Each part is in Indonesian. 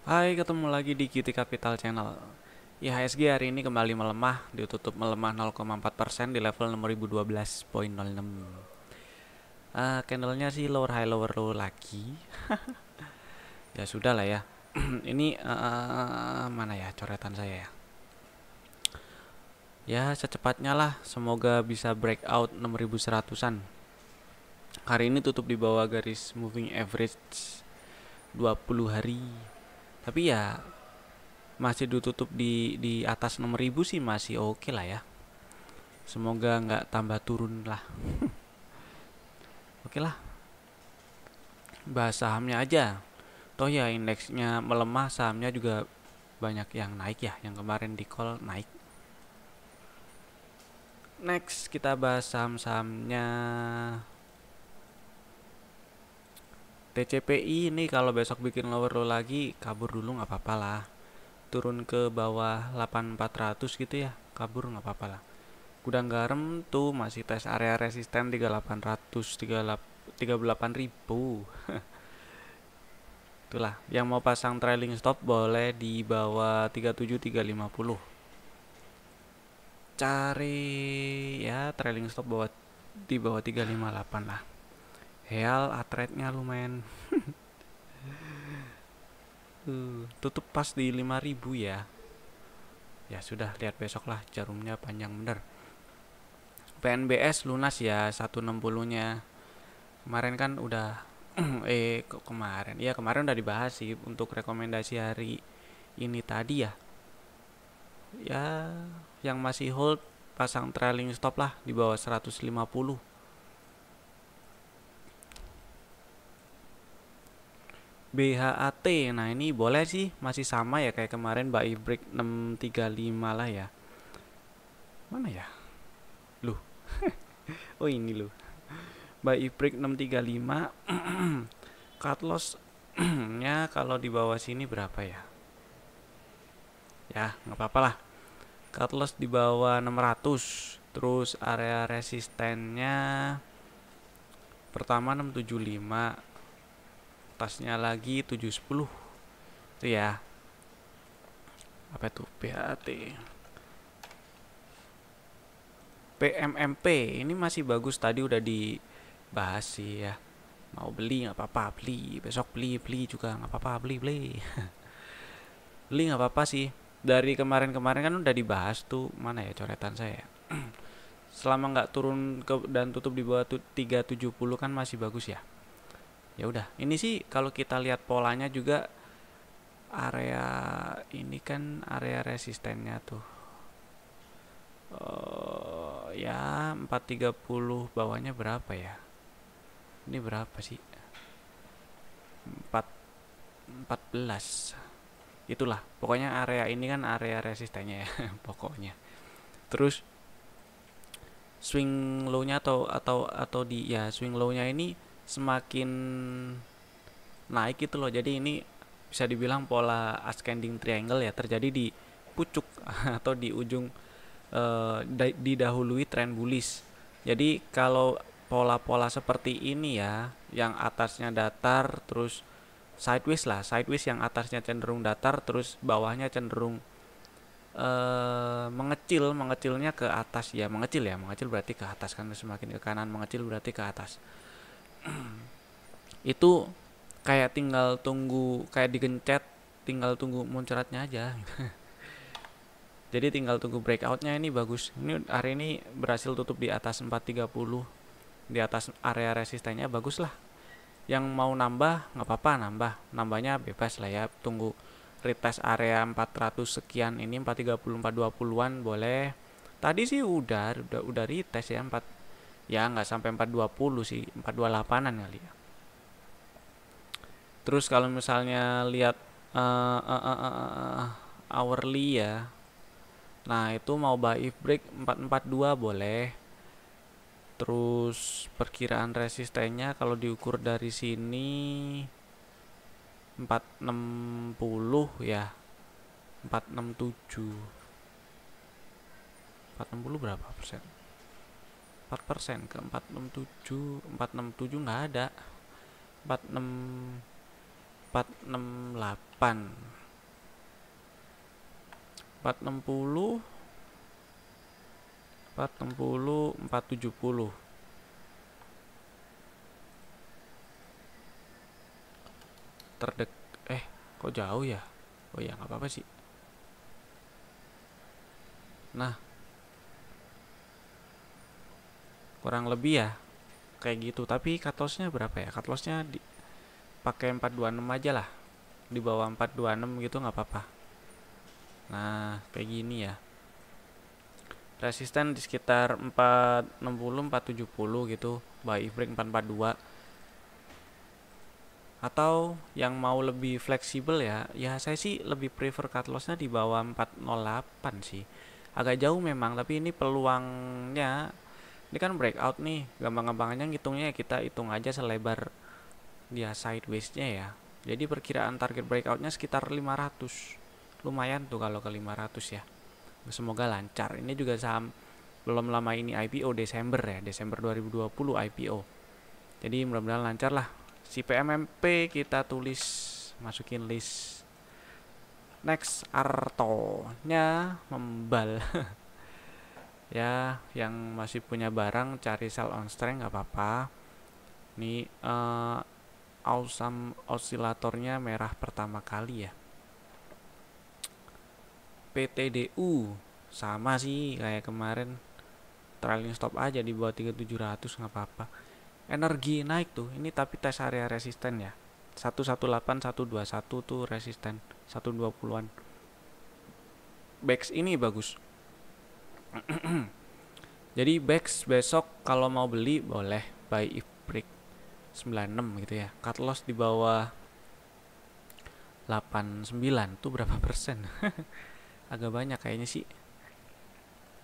Hai, ketemu lagi di QT Capital Channel. IHSG hari ini kembali melemah, ditutup melemah 0,4% di level 6012,06. Candlenya sih lower high lower low lagi. Ya sudah lah ya. Ini mana ya coretan saya ya? Ya secepatnya lah, semoga bisa breakout 6100-an. Hari ini tutup di bawah garis moving average 20 hari. Tapi ya masih ditutup di atas 6000 sih masih oke lah ya. Semoga nggak tambah turun lah. Oke lah, bahas sahamnya aja. Toh ya indeksnya melemah, sahamnya juga banyak yang naik ya. Yang kemarin di call naik. Next kita bahas saham-sahamnya. TCPI ini kalau besok bikin lower low lagi, kabur dulu nggak apa-apa lah. Turun ke bawah 8400 gitu ya, kabur nggak apa-apa lah. Gudang garam tuh masih tes area resisten 3800, 38.000. Itulah, yang mau pasang trailing stop boleh di bawah 37.350. Cari ya trailing stop di bawah 358 lah. Heal atrate-nya lumayan. Tutup pas di 5.000 ya. Ya sudah, lihat besok lah, jarumnya panjang bener. PNBS lunas ya 160-nya. Kemarin kan udah kok kemarin? Iya, kemarin udah dibahas sih untuk rekomendasi hari ini tadi ya. Ya, yang masih hold pasang trailing stop lah di bawah 150. BHAT, nah ini boleh sih, masih sama ya kayak kemarin buy break 635 lah ya. Mana ya? Loh, oh ini loh. Buy break 635. Cut loss nya kalau di bawah sini berapa ya? Ya, nggak apa-apa lah. Cut loss di bawah 600. Terus area resistennya pertama 675, atasnya lagi 710. Itu ya. Apa itu BHAT? PMMP ini masih bagus, tadi udah dibahas sih ya. Mau beli nggak apa-apa, beli besok, beli juga nggak apa-apa, beli beli nggak apa-apa sih. Dari kemarin-kemarin kan udah dibahas tuh, mana ya coretan saya. Selama nggak turun dan tutup di bawah 370 kan masih bagus ya. Ya udah, ini sih kalau kita lihat polanya juga, area ini kan area resistennya tuh. Ya 430 bawahnya berapa ya? Ini berapa sih? 4 14. Itulah, pokoknya area ini kan area resistennya ya, pokoknya. Terus swing low-nya atau di ya swing low-nya ini semakin naik gitu loh. Jadi ini bisa dibilang pola ascending triangle ya, terjadi di pucuk atau di ujung, didahului tren bullish. Jadi kalau pola-pola seperti ini ya, yang atasnya datar terus sideways lah, sideways yang atasnya cenderung datar terus bawahnya cenderung mengecilnya ke atas ya, mengecil berarti ke atas kan, semakin ke kanan mengecil berarti ke atas. Itu kayak tinggal tunggu, kayak digencet, tinggal tunggu muncratnya aja. Jadi tinggal tunggu breakoutnya. Ini bagus, ini hari ini berhasil tutup di atas 430, di atas area resistennya, bagus lah. Yang mau nambah nggak apa-apa, nambahnya bebas lah ya, tunggu retest area 400 sekian, ini 430 420-an boleh. Tadi sih udah retest ya, 4 ya nggak sampai 420 sih, 428-an kali ya. Terus kalau misalnya lihat hourly ya, nah itu mau buy break 442 boleh. Terus perkiraan resistennya kalau diukur dari sini 460 ya, 467. 460 berapa persen? 4% ke 467. 467 nggak ada. 46 468, 460, 460, 470. Kok jauh ya? Oh ya, nggak apa-apa sih. Nah, kurang lebih ya kayak gitu. Tapi cut loss-nya berapa ya? Cut loss-nya pakai 426 aja lah. Di bawah 426 gitu nggak apa-apa. Nah, kayak gini ya. Resisten di sekitar 460, 470 gitu. Buy if break 442. Atau yang mau lebih fleksibel ya, saya sih lebih prefer cut loss-nya di bawah 408 sih. Agak jauh memang, tapi ini peluangnya, ini kan breakout nih. Gampang-gampangnya ngitungnya kita hitung aja selebar dia sideways-nya ya. Jadi perkiraan target breakout-nya sekitar 500. Lumayan tuh kalau ke 500 ya. Semoga lancar. Ini juga saham belum lama ini IPO Desember ya, Desember 2020 IPO. Jadi mudah-mudahan lancar lah. Si PMMP kita tulis, masukin list. Next, Arto-nya membal. Ya, yang masih punya barang cari sell on strength nggak apa-apa. Ini awesome oscillatornya merah pertama kali ya. PTDU sama sih kayak kemarin, trailing stop aja di bawah 3700 nggak apa-apa. Energi naik tuh, ini tapi tes area resisten ya. 118, 121 tuh resisten, 120-an. BEX ini bagus. Jadi BEX besok kalau mau beli boleh buy if break 96 gitu ya. Cut loss di bawah 89 tuh berapa persen? Agak banyak kayaknya sih.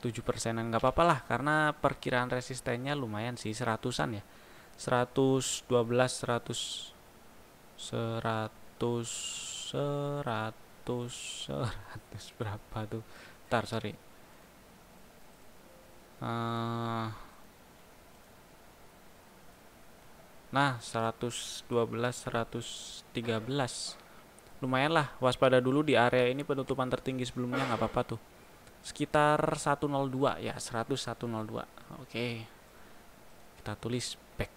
7%-an nggak apa-apa lah, karena perkiraan resistennya lumayan sih, 100-an ya. 112, 100, 100, 100 berapa tuh? Ntar, sorry. Nah, 112, 113. Lumayan lah, waspada dulu di area ini, penutupan tertinggi sebelumnya nggak apa-apa tuh. Sekitar 102 ya, 102. Oke. Kita tulis BEX.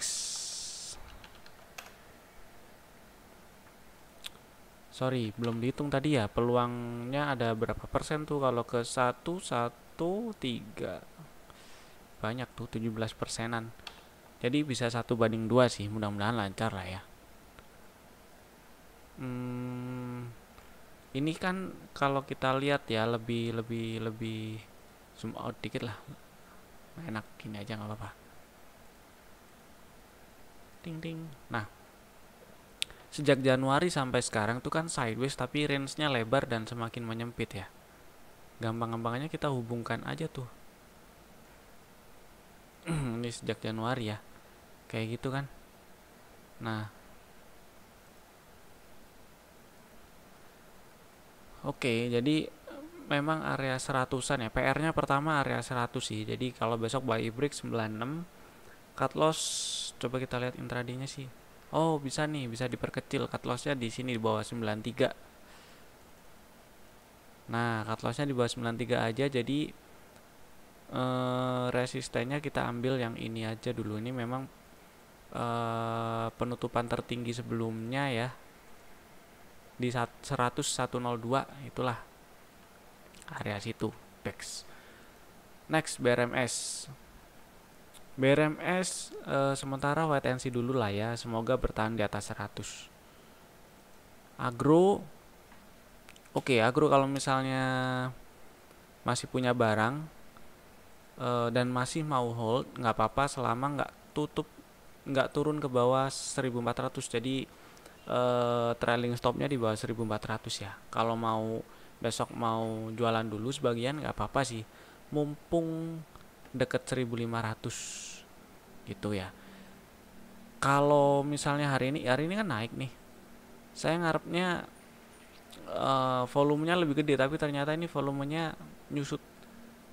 Sorry, belum dihitung tadi ya. Peluangnya ada berapa persen tuh kalau ke 113. Banyak tuh, 17 persenan. Jadi bisa 1/2 sih, mudah-mudahan lancar lah ya. Ini kan kalau kita lihat ya lebih zoom out dikit lah. Enak gini aja nggak apa-apa. Ting ting. Nah, sejak Januari sampai sekarang tuh kan sideways tapi range-nya lebar dan semakin menyempit ya. Gampang-gampangnya kita hubungkan aja tuh. Ini sejak Januari ya. Kayak gitu kan. Nah, oke, jadi memang area 100-an ya. PR-nya pertama area 100 sih. Jadi kalau besok buy break 96, cut loss coba kita lihat intraday-nya sih. Oh, bisa nih, bisa diperkecil cut loss-nya di sini di bawah 93. Nah, cut loss-nya di bawah 93 aja, jadi resistennya kita ambil yang ini aja dulu. Ini memang penutupan tertinggi sebelumnya ya. Di 100-102 itulah area situ BEX. Next, BRMS. BRMS sementara wait and see dulu lah ya, semoga bertahan di atas 100. Agro, oke, agro kalau misalnya masih punya barang dan masih mau hold, nggak apa-apa selama nggak turun ke bawah 1400. Jadi trailing stopnya di bawah 1400 ya. Kalau mau besok mau jualan dulu sebagian nggak apa-apa sih, mumpung deket 1500 gitu ya. Kalau misalnya hari ini kan naik nih, saya ngarepnya volumenya lebih gede, tapi ternyata ini volumenya nyusut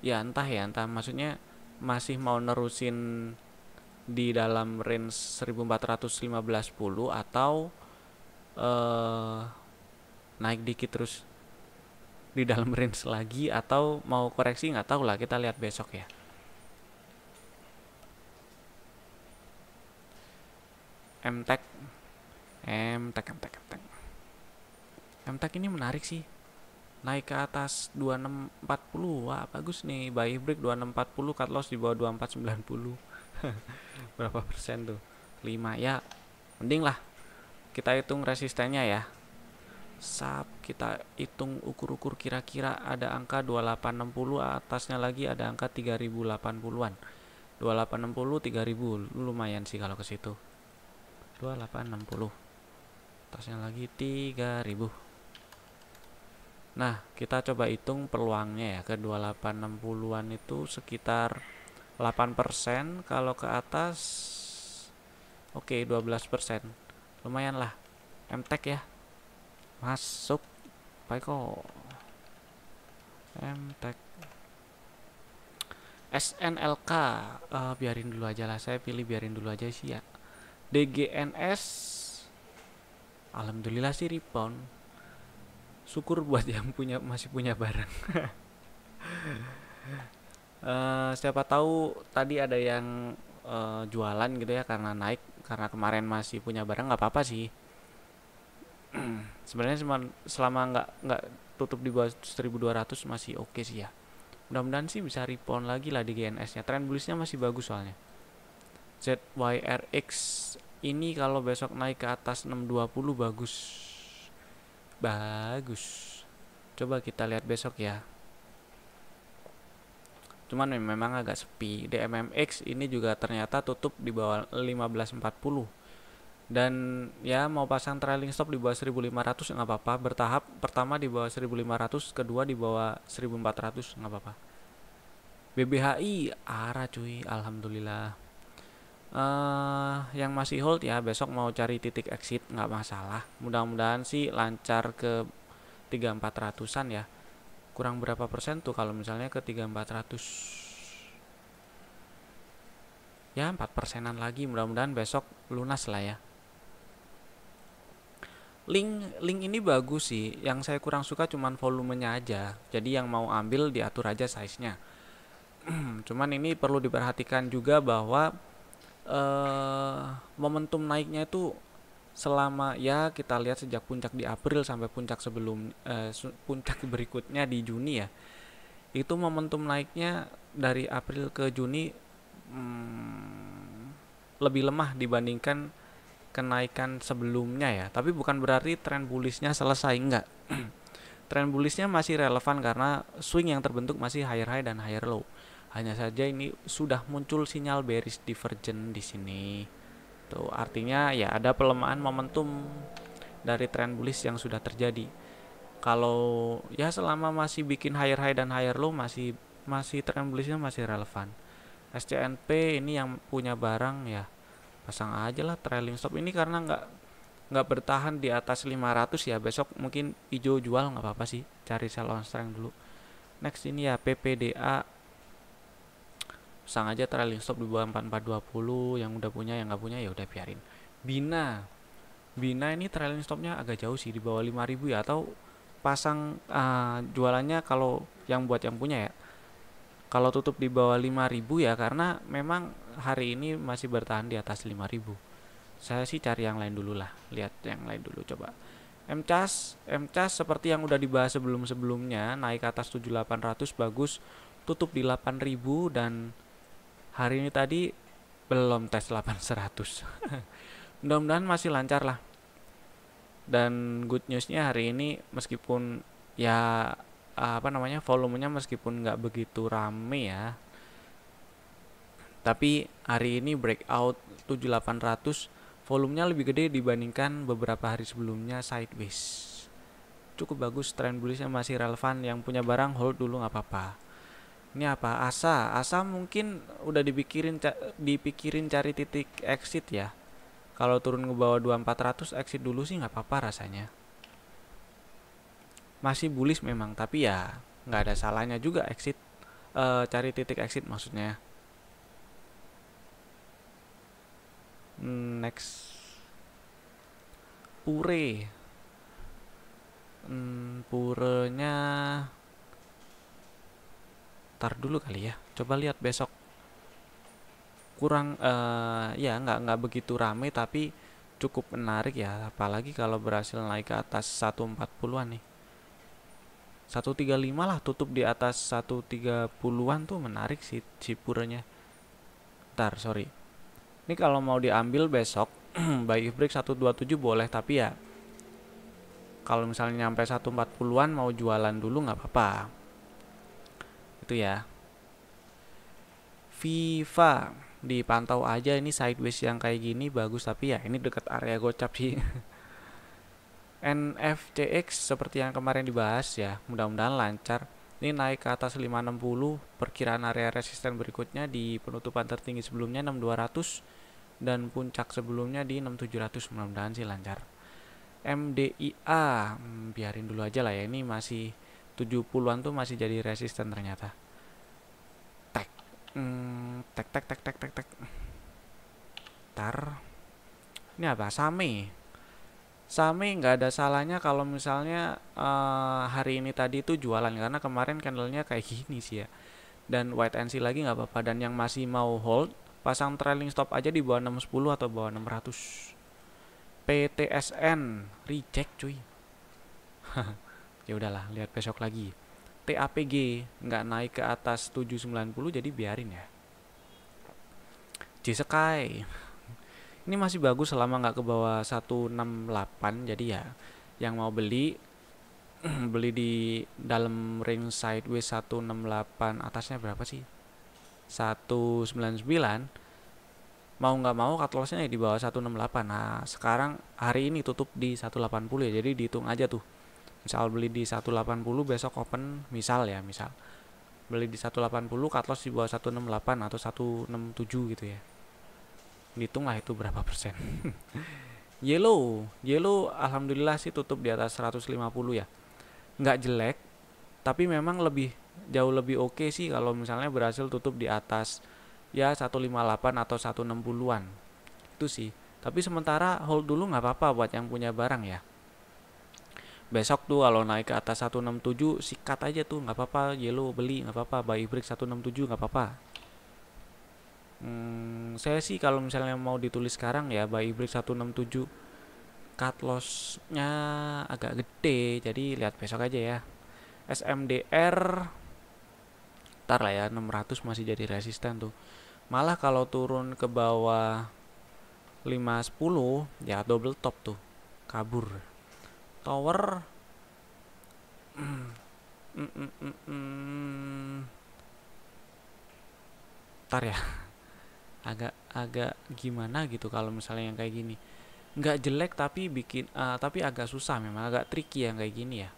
ya, entah maksudnya masih mau nerusin di dalam range 1415.10 atau eh naik dikit terus di dalam range lagi atau mau koreksi, nggak tahu lah, kita lihat besok ya. MTech MTech ini menarik sih, naik ke atas 2640. Wah bagus nih, buy break 2640, cut loss di bawah 2490. Berapa persen tuh? 5 ya, mending lah kita hitung resistennya ya. Kita hitung ukur-ukur, kira-kira ada angka 2860, atasnya lagi ada angka 3080-an. 2860 3000 lumayan sih kalau ke situ. 2860 atasnya lagi 3000. Nah, kita coba hitung peluangnya ya, ke 2860-an itu sekitar 8%, kalau ke atas oke 12%. Lumayan lah. MTech ya. Masuk. Baik kok. MTech. SNLK biarin dulu aja lah, saya pilih biarin dulu aja sih ya. DGNS alhamdulillah sih rebound. Syukur buat yang masih punya barang. Siapa tahu tadi ada yang jualan gitu ya karena naik, karena kemarin masih punya barang, nggak apa-apa sih. Sebenarnya selama nggak tutup di bawah 1200 masih oke sih ya. Mudah-mudahan sih bisa rebound lagi lah di GNS nya. Trend bullishnya masih bagus soalnya. ZYRX ini kalau besok naik ke atas 620 bagus. Bagus. Coba kita lihat besok ya. Cuman memang agak sepi. DMMX ini juga ternyata tutup di bawah 1540. Dan ya mau pasang trailing stop di bawah 1500 nggak apa-apa, bertahap. Pertama di bawah 1500, kedua di bawah 1400 nggak apa-apa. BBHI arah cuy, alhamdulillah. Yang masih hold ya besok mau cari titik exit nggak masalah. Mudah-mudahan sih lancar ke 3400-an ya. Kurang berapa persen tuh kalau misalnya ke 3400? Ya 4%-an lagi, mudah-mudahan besok lunas lah ya. Link ini bagus sih. Yang saya kurang suka cuman volumenya aja. Jadi yang mau ambil diatur aja size-nya. Cuman ini perlu diperhatikan juga bahwa momentum naiknya itu selama ya kita lihat sejak puncak di April sampai puncak puncak berikutnya di Juni ya. Itu momentum naiknya dari April ke Juni lebih lemah dibandingkan kenaikan sebelumnya ya. Tapi bukan berarti tren bullishnya selesai, enggak. Tren bullishnya masih relevan karena swing yang terbentuk masih higher high dan higher low. Hanya saja ini sudah muncul sinyal bearish divergence di sini. Tuh, artinya ya ada pelemahan momentum dari tren bullish yang sudah terjadi. Kalau ya selama masih bikin higher high dan higher low masih tren bullishnya masih relevan. SCNP ini yang punya barang ya pasang aja lah trailing stop ini karena nggak bertahan di atas 500 ya. Besok mungkin hijau jual nggak apa-apa sih, cari sell on strength dulu. Next ini ya PPDA, pasang aja trailing stop di bawah 4420. Yang udah punya, yang nggak punya ya udah biarin. Bina ini trailing stopnya agak jauh sih, di bawah 5000 ya, atau pasang jualannya kalau yang buat yang punya ya. Kalau tutup di bawah 5000 ya, karena memang hari ini masih bertahan di atas 5000. Saya sih cari yang lain dulu lah, lihat yang lain dulu coba. MCAS seperti yang udah dibahas sebelumnya, naik ke atas 7800 bagus, tutup di 8000 dan hari ini tadi belum tes 8100. Mudah-mudahan masih lancar lah. Dan good newsnya hari ini meskipun ya volumenya meskipun nggak begitu rame ya, tapi hari ini breakout 7800, volumenya lebih gede dibandingkan beberapa hari sebelumnya sideways. Cukup bagus, trend bullishnya masih relevan. Yang punya barang hold dulu nggak apa-apa. Ini apa? Asa mungkin udah dipikirin cari titik exit ya. Kalau turun ke bawah 2400 exit dulu sih nggak apa-apa rasanya. Masih bullish memang, tapi ya nggak ada salahnya juga exit, cari titik exit maksudnya. Next, pure. Purenya tar dulu kali ya, coba lihat besok. Kurang ya nggak begitu rame tapi cukup menarik ya, apalagi kalau berhasil naik ke atas 140-an nih. 135 lah, tutup di atas 130-an tuh menarik sih si purenya. Ntar sorry, ini kalau mau diambil besok buy if break 127 boleh, tapi ya kalau misalnya nyampe 140-an mau jualan dulu nggak apa-apa. Itu ya. Viva dipantau aja, ini sideways yang kayak gini bagus, tapi ya ini dekat area gocap sih. NFCX seperti yang kemarin dibahas ya, mudah-mudahan lancar. Ini naik ke atas 560, perkiraan area resisten berikutnya di penutupan tertinggi sebelumnya 6200 dan puncak sebelumnya di 6700, mudah-mudahan sih lancar. MDIA biarin dulu aja lah ya, ini masih 70-an tuh masih jadi resisten ternyata. Tek tek tek tek tek tek tek. Tar, ini apa? Same nggak ada salahnya kalau misalnya hari ini tadi itu jualan, karena kemarin candlenya kayak gini sih ya, dan white and see lagi nggak apa-apa. Dan yang masih mau hold pasang trailing stop aja di bawah 610 atau bawah 600. PTSN reject cuy. Ya udahlah, lihat besok lagi. TAPG nggak naik ke atas 790, jadi biarin ya. J-Sky ini masih bagus selama nggak ke bawah 168, jadi ya yang mau beli beli di dalam range sideways 168, atasnya berapa sih? 199. Mau nggak mau cut lossnya di bawah 168. Nah sekarang hari ini tutup di 180 ya, jadi dihitung aja tuh. Misal beli di 180 besok open, misal beli di 180 cut loss di bawah 168 atau 167 gitu ya, hitung lah itu berapa persen. Yellow alhamdulillah sih tutup di atas 150 ya, nggak jelek, tapi memang jauh lebih oke sih kalau misalnya berhasil tutup di atas ya 158 atau 160-an itu sih. Tapi sementara hold dulu nggak apa-apa buat yang punya barang ya. Besok tuh kalau naik ke atas 167 sikat aja tuh, nggak apa-apa. Yellow beli nggak apa-apa, buy break 167 nggak apa-apa. Saya sih kalau misalnya mau ditulis sekarang ya, buy break 167, cut loss-nya agak gede, jadi lihat besok aja ya. SMDR ntar lah ya, 600 masih jadi resisten tuh. Malah kalau turun ke bawah 510 ya double top tuh, kabur. Tower ntar ya, agak gimana gitu kalau misalnya yang kayak gini. Nggak jelek tapi tapi agak susah, memang agak tricky yang kayak gini ya.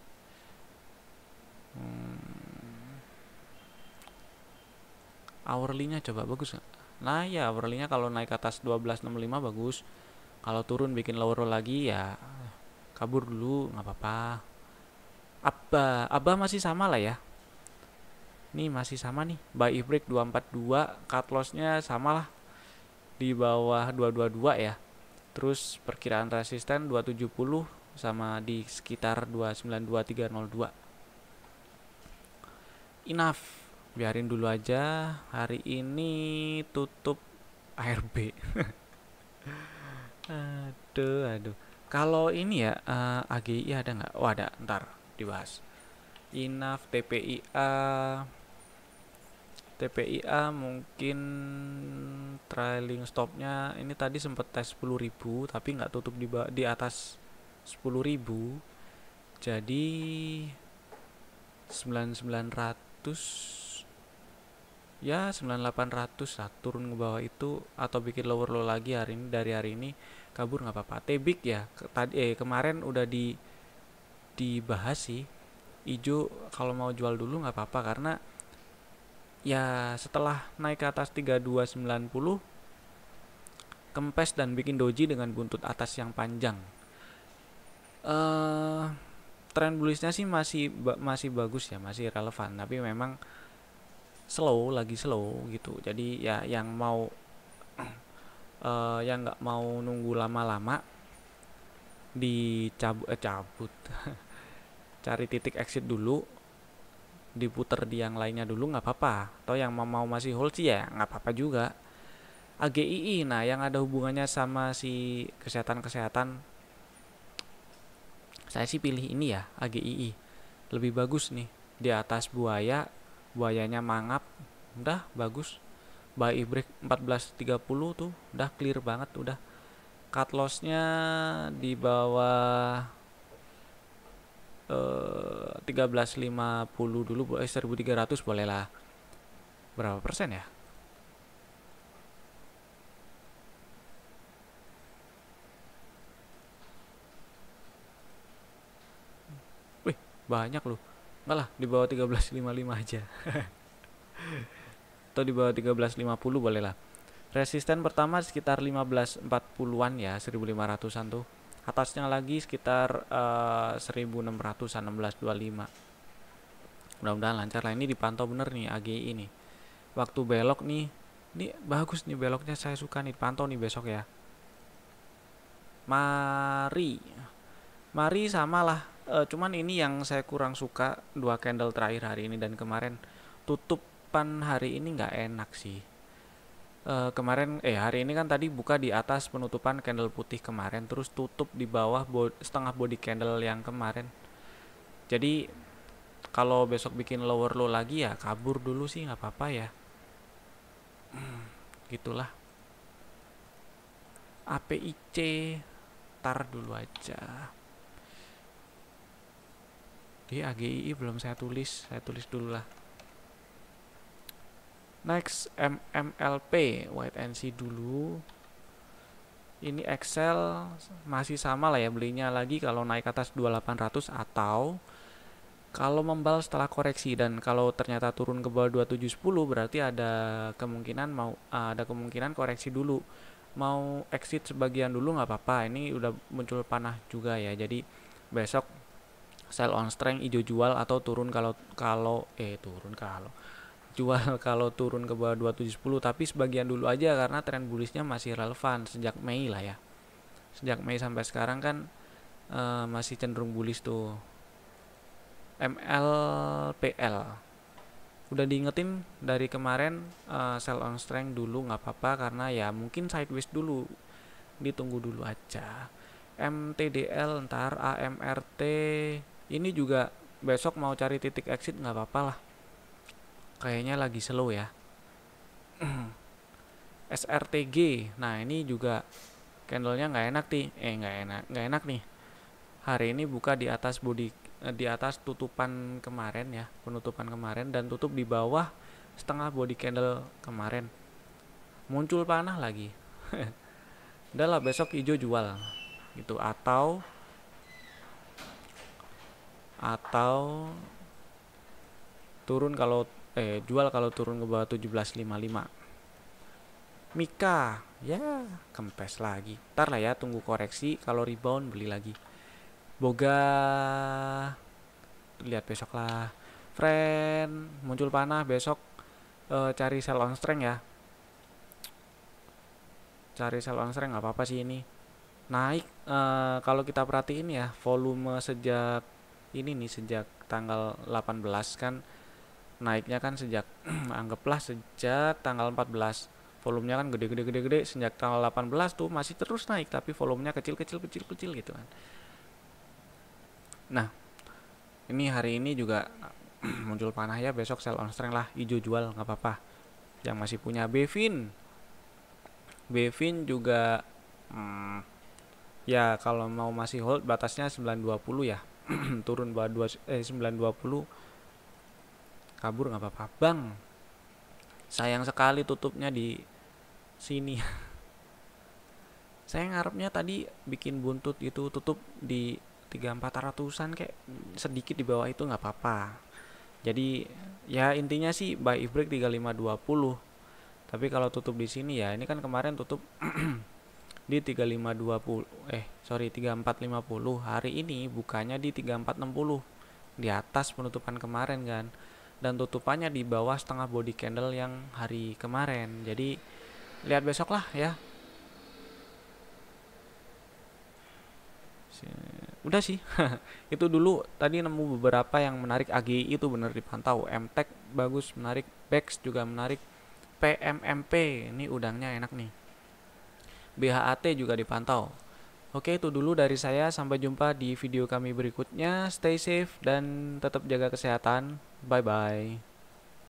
Hourly-nya coba bagus nggak? Nah ya hourly-nya kalau naik ke atas 1265 bagus. Kalau turun bikin lower lagi ya kabur dulu nggak apa-apa. Aba masih sama lah ya. Ini masih sama nih, buy if break 242, cut loss-nya sama lah di bawah 222 ya. Terus perkiraan resisten 270 sama di sekitar 292302. Enough, biarin dulu aja. Hari ini tutup ARB. Aduh. Kalau ini ya AGI ada nggak? Oh ada, ntar dibahas. Enough, TPIA mungkin trailing stopnya ini tadi sempat tes 10.000 tapi nggak tutup di atas 10.000, jadi 9900 ya 9800 lah turun ke bawah itu, atau bikin lower low lagi hari ini, dari hari ini kabur nggak apa-apa. Tebik ya kemarin udah dibahas sih, hijau kalau mau jual dulu nggak apa-apa, karena ya setelah naik ke atas 3290 kempes dan bikin doji dengan buntut atas yang panjang. Tren bullishnya sih masih bagus ya, masih relevan, tapi memang lagi slow gitu. Jadi ya yang mau yang nggak mau nunggu lama-lama cabut cari titik exit dulu, diputer di yang lainnya dulu nggak apa-apa, atau yang mau masih hold sih ya nggak apa-apa juga. AGII, nah yang ada hubungannya sama si kesehatan saya sih pilih ini ya, AGII lebih bagus nih. Di atas buayanya mangap, udah bagus. Buy break 14.30 tuh udah clear banget, udah cut lossnya di bawah 1350 dulu, 1300 boleh lah. Berapa persen ya? Wih, banyak loh. Enggak lah, di bawah 1355 aja. Atau di bawah 1350 boleh lah. Resisten pertama sekitar 1540-an ya, 1500-an tuh. Atasnya lagi sekitar 1600-an, 1625. Mudah-mudahan lancar lah. Ini dipantau bener nih AGI ini. Waktu belok nih, ini bagus nih beloknya, saya suka nih. Pantau nih besok ya. Mari samalah. Cuman ini yang saya kurang suka, dua candle terakhir hari ini dan kemarin. Tutupan hari ini nggak enak sih. Hari ini kan tadi buka di atas penutupan candle putih kemarin, terus tutup di bawah setengah body candle yang kemarin. Jadi kalau besok bikin lower low lagi ya kabur dulu sih, nggak apa-apa ya. Gitulah. APIC tar dulu aja. Di AGII belum saya tulis dulu lah. Next MMLP, wait and see dulu. Ini Excel masih sama lah ya, belinya lagi kalau naik atas 2800 atau kalau membal setelah koreksi, dan kalau ternyata turun ke bawah 2710 berarti ada kemungkinan koreksi dulu. Mau exit sebagian dulu nggak apa-apa. Ini udah muncul panah juga ya. Jadi besok sell on strength, hijau jual, atau turun kalau jual kalau turun ke bawah 2710, tapi sebagian dulu aja karena tren bullishnya masih relevan sejak Mei lah ya. Sejak Mei sampai sekarang kan masih cenderung bullish tuh. MLPL udah diingetin dari kemarin, sell on strength dulu nggak apa-apa karena ya mungkin sideways dulu, ditunggu dulu aja. MTDL ntar, AMRT ini juga besok mau cari titik exit nggak apa-apa lah, kayaknya lagi slow ya. SRTG, nah ini juga candlenya nggak enak nih, nggak enak nih. Hari ini buka di atas tutupan kemarin ya, penutupan kemarin, dan tutup di bawah setengah body candle kemarin. Muncul panah lagi. Udah lah, besok hijau jual gitu, atau turun kalau jual kalau turun ke bawah 1755. Mika ya kempes lagi, ntar lah ya, tunggu koreksi, kalau rebound beli lagi. Boga lihat besok lah. Friend muncul panah besok, cari sell on strength ya, cari sell on strength nggak apa-apa sih. Ini naik, kalau kita perhatiin ya volume sejak ini nih, sejak tanggal 18 kan naiknya kan sejak anggaplah sejak tanggal 14, volumenya kan gede sejak tanggal 18 tuh masih terus naik, tapi volumenya kecil gitu kan. Nah ini hari ini juga muncul panah ya, besok sell on strength lah, hijau jual nggak apa-apa. Yang masih punya Bevin juga ya kalau mau masih hold batasnya 920 ya. Turun bawah 920 kabur nggak apa-apa. Bang, sayang sekali tutupnya di sini. Saya ngarepnya tadi bikin buntut itu tutup di 3400-an, kayak sedikit di bawah itu nggak apa-apa. Jadi ya intinya sih buy break 3520. Tapi kalau tutup di sini ya, ini kan kemarin tutup di 3450. Hari ini bukanya di 3460, di atas penutupan kemarin kan, dan tutupannya di bawah setengah body candle yang hari kemarin. Jadi lihat besok lah ya. Udah sih. Itu dulu tadi nemu beberapa yang menarik. AGI itu bener dipantau, MTech bagus menarik, BEX juga menarik, PMMP ini udangnya enak nih, BHAT juga dipantau. Oke, itu dulu dari saya. Sampai jumpa di video kami berikutnya. Stay safe dan tetap jaga kesehatan. Bye bye.